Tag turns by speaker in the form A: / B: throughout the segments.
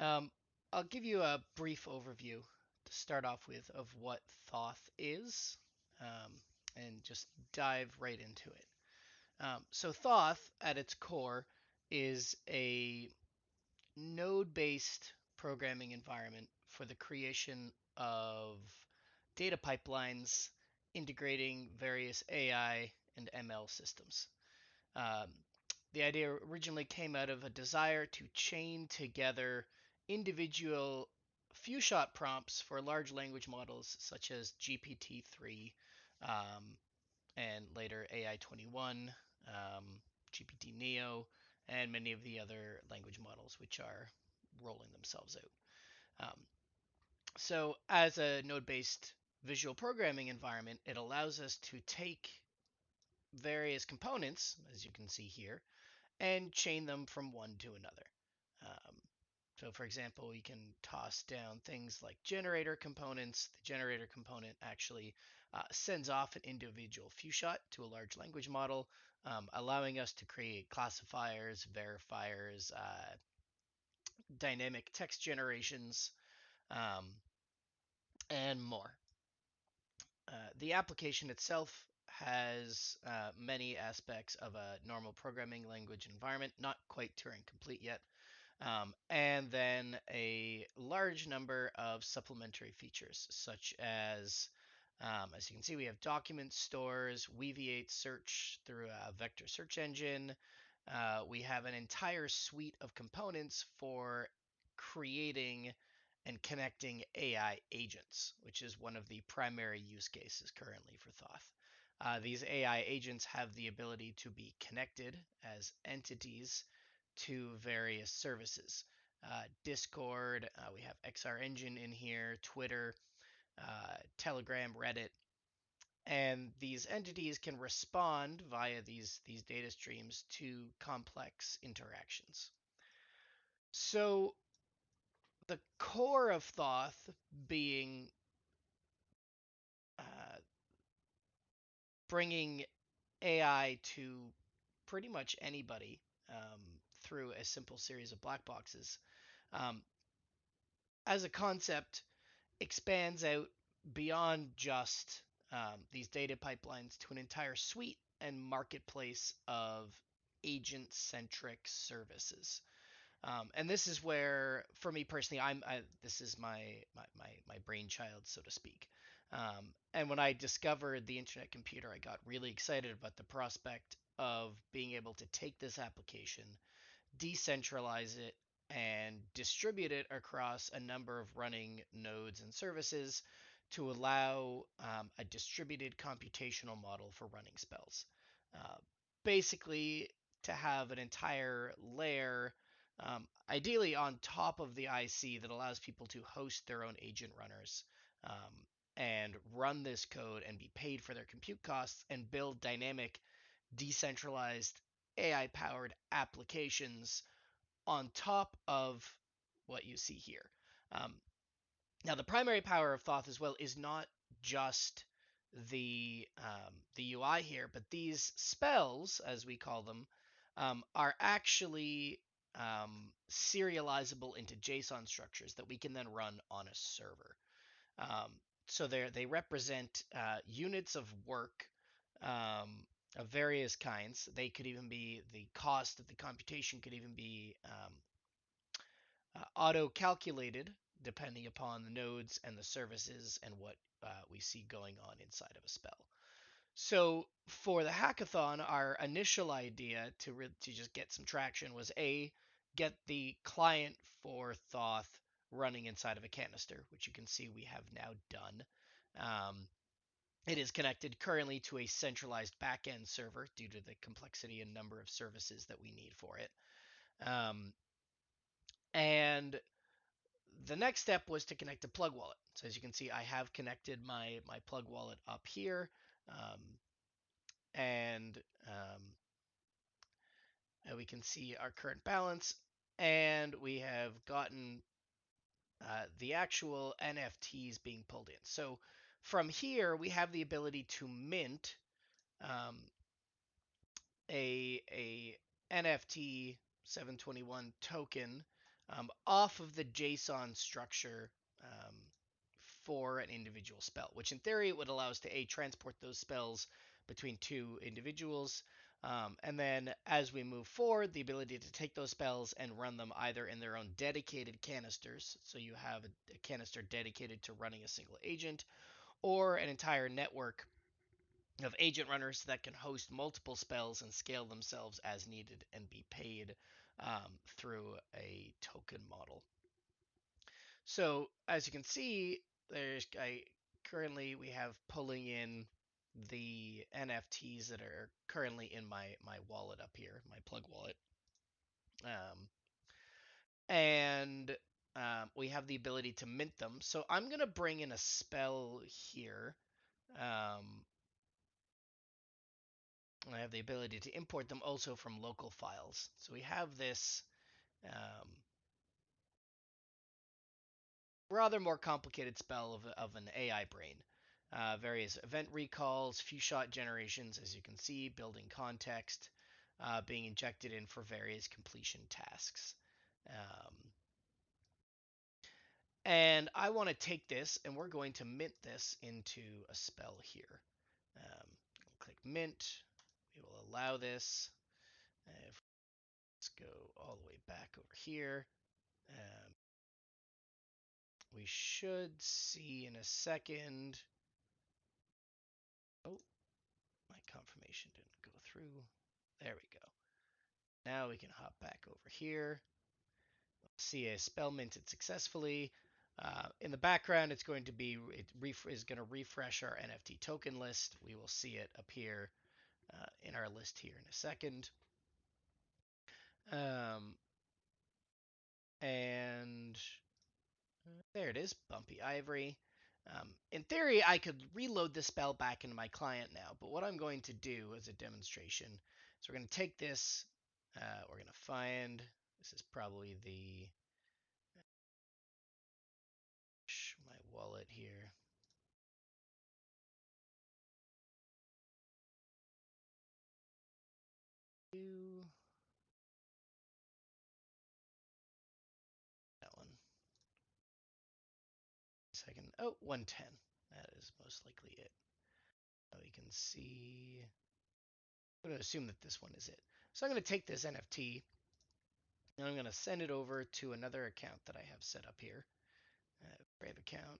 A: Um, I'll give you a brief overview to start off with of what Thoth is, um, and just dive right into it. So Thoth, at its core, is a node-based programming environment for the creation of data pipelines integrating various AI and ML systems. Um, the idea originally came out of a desire to chain together individual few shot prompts for large language models such as GPT-3 um, and later AI 21, GPT Neo, and many of the other language models which are rolling themselves out. So, as a node based visual programming environment, it allows us to take various components, as you can see here, and chain them from one to another. Um, so, for example, we can toss down things like generator components. The generator component actually sends off an individual few shot to a large language model, allowing us to create classifiers, verifiers, dynamic text generations, um, and more. The application itself has many aspects of a normal programming language environment, not quite Turing complete yet, and then a large number of supplementary features, such as you can see, we have document stores, Weaviate search through a vector search engine. We have an entire suite of components for creating and connecting AI agents, which is one of the primary use cases currently for Thoth. These AI agents have the ability to be connected as entities to various services. Discord, we have XR Engine in here, Twitter, Telegram, Reddit, and these entities can respond via these data streams to complex interactions. So the core of Thoth being uh, bringing AI to pretty much anybody through a simple series of black boxes. Um, as a concept, expands out beyond just these data pipelines to an entire suite and marketplace of agent centric services. And this is where, for me personally, this is my brainchild, so to speak. And when I discovered the Internet Computer, I got really excited about the prospect of being able to take this application, decentralize it, and distribute it across a number of running nodes and services to allow a distributed computational model for running spells. Uh, Basically, to have an entire layer, ideally on top of the IC, that allows people to host their own agent runners and run this code and be paid for their compute costs and build dynamic, decentralized AI powered applications on top of what you see here. Um, Now, the primary power of Thoth as well is not just the UI here, but these spells, as we call them, are actually serializable into JSON structures that we can then run on a server. So they represent units of work of various kinds. They could even be the cost of the computation could even be auto calculated depending upon the nodes and the services and what we see going on inside of a spell. So for the hackathon, our initial idea to just get some traction was get the client for Thoth running inside of a canister, which you can see we have now done. Um, it is connected currently to a centralized backend server due to the complexity and number of services that we need for it. Um, and the next step was to connect a plug wallet. So as you can see, I have connected my plug wallet up here, um, and we can see our current balance, and we have gotten the actual NFTs being pulled in. So from here, we have the ability to mint um, a NFT 721 token off of the JSON structure for an individual spell, which in theory would allow us to transport those spells between two individuals. And then as we move forward, the ability to take those spells and run them either in their own dedicated canisters, so you have a canister dedicated to running a single agent, or an entire network of agent runners that can host multiple spells and scale themselves as needed and be paid through a token model. So as you can see, currently we have pulling in the NFTs that are currently in my wallet up here, my plug wallet, um, and we have the ability to mint them. So I'm gonna bring in a spell here. Um, I have the ability to import them also from local files. So we have this um, rather more complicated spell of an AI brain. Various event recalls, few shot generations, as you can see, building context, being injected in for various completion tasks. Um, and I want to take this and we're going to mint this into a spell here. Click mint. We will allow this. Let's go all the way back over here. Um, we should see in a second. Oh, my confirmation didn't go through. There we go. Now we can hop back over here. See a spell minted successfully. In the background, it's going to be is going to refresh our NFT token list. We will see it appear in our list here in a second. And there it is, Bumpy Ivory. In theory, I could reload the spell back into my client now, but what I'm going to do as a demonstration is we're going to take this, we're going to find, this is probably my wallet here. That one. Second, oh, 110. That is most likely it. Now we can see, I'm going to assume that this one is it. So I'm going to take this NFT and I'm going to send it over to another account that I have set up here. Brave account.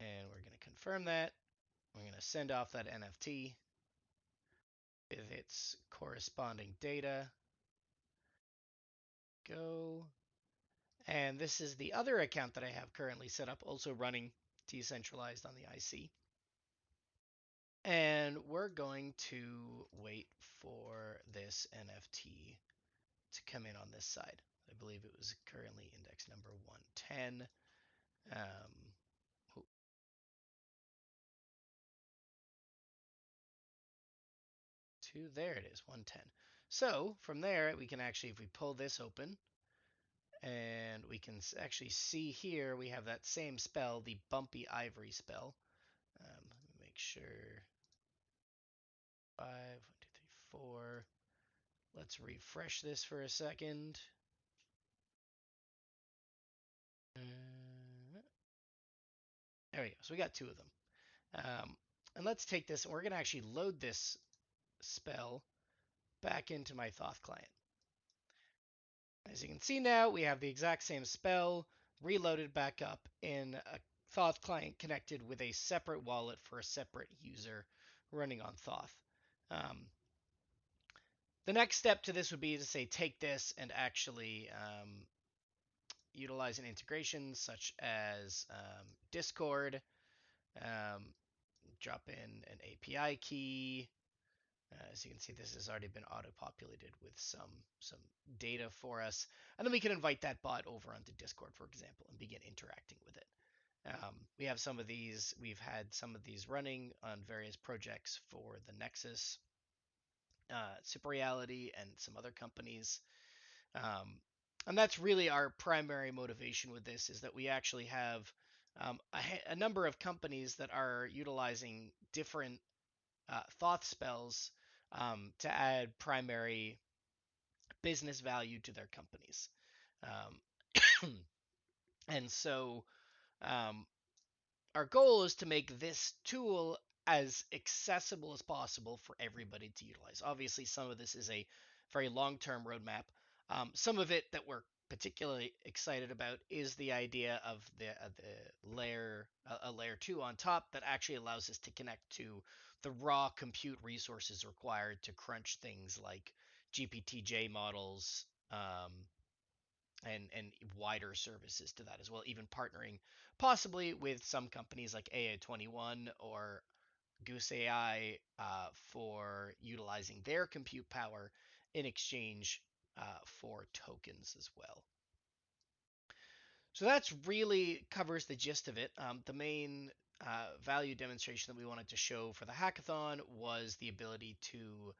A: And we're going to confirm that. We're going to send off that NFT with its corresponding data. Go. And this is the other account that I have currently set up, also running decentralized on the IC. And we're going to wait for this NFT to come in on this side. I believe it was currently index number 110. There it is, 110. So from there, we can actually, if we pull this open, and we can actually see here, we have that same spell, the Bumpy Ivory spell. Let me make sure. 5, 1, 2, 3, 4. Let's refresh this for a second. There we go. So we got two of them. And let's take this, and we're going to actually load this spell back into my Thoth client. As you can see now, we have the exact same spell reloaded back up in a Thoth client connected with a separate wallet for a separate user running on Thoth. The next step to this would be to say take this and actually utilize an integration such as Discord, drop in an API key. As you can see, this has already been auto-populated with some data for us. And then we can invite that bot over onto Discord, for example, and begin interacting with it. We have some of these, we've had some of these running on various projects for the Nexus, Super Reality, and some other companies. And that's really our primary motivation with this, is that we actually have a number of companies that are utilizing different Thoth spells to add primary business value to their companies. Um, and so um, our goal is to make this tool as accessible as possible for everybody to utilize. Obviously, some of this is a very long-term roadmap. Some of it that we're particularly excited about is the idea of the layer a layer 2 on top that actually allows us to connect to the raw compute resources required to crunch things like GPTJ models, and wider services to that as well, even partnering possibly with some companies like AI21 or Goose AI for utilizing their compute power in exchange for tokens as well. So that's really covers the gist of it. The main value demonstration that we wanted to show for the hackathon was the ability to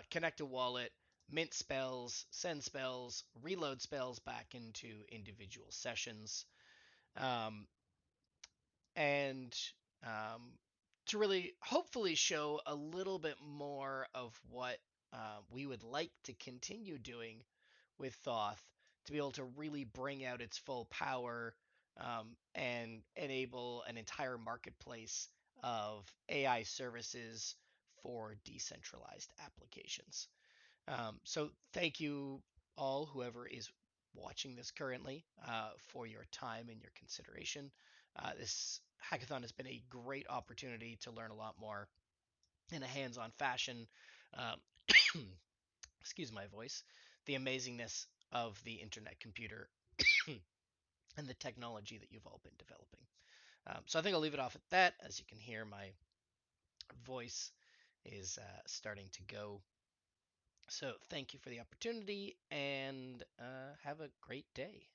A: connect a wallet, mint spells, send spells, reload spells back into individual sessions. Um, and to really hopefully show a little bit more of what we would like to continue doing with Thoth to be able to really bring out its full power and enable an entire marketplace of AI services for decentralized applications. So thank you all, whoever is watching this currently, for your time and your consideration. This hackathon has been a great opportunity to learn a lot more in a hands-on fashion. Um, excuse my voice. The amazingness of the internet computer and the technology that you've all been developing. So I think I'll leave it off at that. As you can hear, my voice is starting to go. So thank you for the opportunity and have a great day.